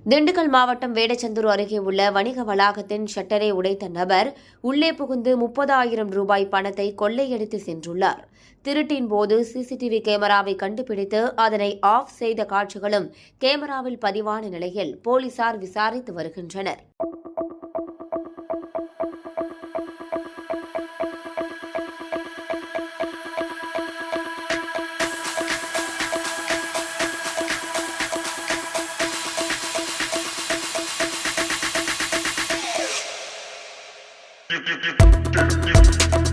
திண்டுக்கல் மாவட்டம் வேடச்சந்தூர் அருகே உள்ள வணிக வளாகத்தின் ஷட்டரை உடைத்த நபர் உள்ளே புகுந்து 30,000 ரூபாய் பணத்தை கொள்ளையடித்து சென்றுள்ளார். திருட்டின் போது சிசிடிவி கேமராவை கண்டுபிடித்து அதனை ஆஃப் செய்த காட்சிகளும் கேமராவில் பதிவான நிலையில் போலீசார் விசாரித்து வருகின்றனர். Tip, tip, tip, tip, tip.